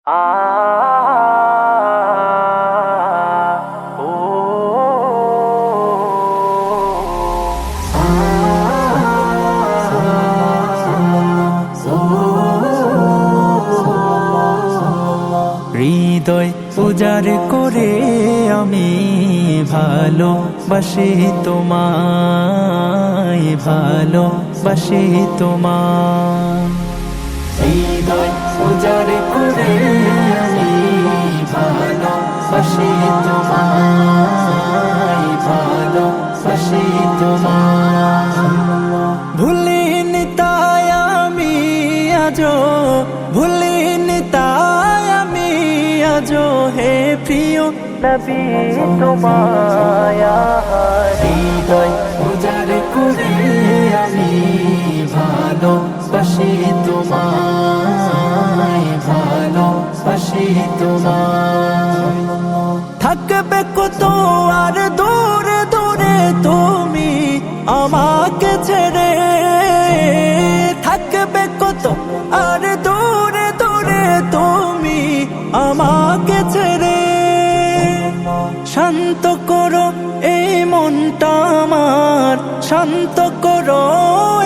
আ ও হৃদয় উজাড় করে আমি ভালোবাসি তোমায়, ভালোবাসি তোমায়। হৃদয় উজাড় করে আমি ভালোবাসি তোমায়, ভালোবাসি তোমায়। ভুলিনি তাই আমি আজো, ভুলিনি তাই আমি আজো হে প্রিয় নবী তোমায়। হৃদয় উজাড় করে আমি ভালোবাসি তোমায়, ভালোবাসি তোমায়। থাকবে কত আর দূরে দূরে তুমি আমাকে ছেড়ে, থাকবে কত আর দূরে দূরে তুমি আমাকে ছেড়ে। শান্ত করো এই মনটা আমার, শান্ত করো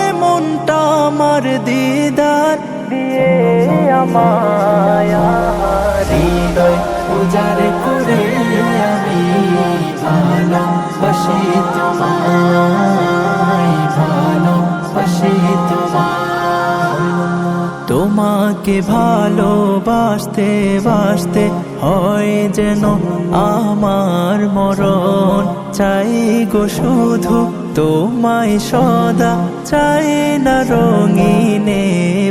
এই মনটা আমার, দিদার দিয়ে আমায়। হৃদয় উজাড় করে আমি ভালোবাসি তোমায়, ভালোবাসি তোমায়। তোমাকে ভালোবাসতে বাসতে হয় যেন আমার মরণ, চাই গো শুধু তোমায় সদা, চাই না রঙিনে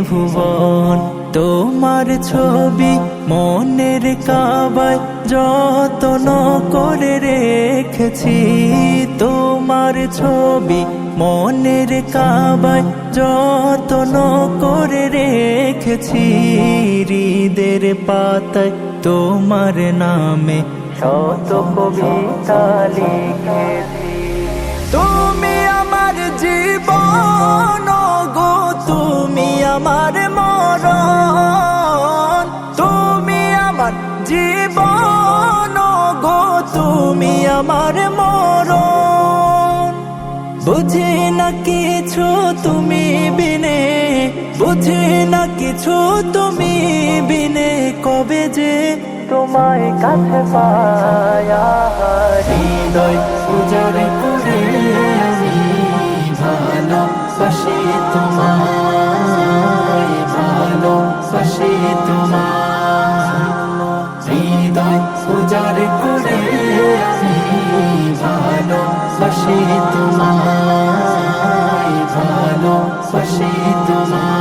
ভুবন। তোমার ছবি মনের কাবায় যত্ন করে রেখেছি, তোমার ছবি মনের কাবায় যত্ন করে রেখেছি। হৃদের পাতায় তোমার নামে শত কবিতা লিখেছি। তুমি আমার জীবন গো, তুমি আমার মরণ, তুমি আমার জীবন গো, তুমি আমার মরণ। বুঝি না কিছু তুমি বিনে, বুঝি না কিছু তুমি বিনে, কবে যে তোমায় কাছে পায়া। হৃদয় উজাড় করে আমি ভালোবাসি তোমায়, ভালোবাসি তোমায়। হৃদয় উজাড় করে আমি ভালোবাসি তোমায়, ভালোবাসি তোমায়।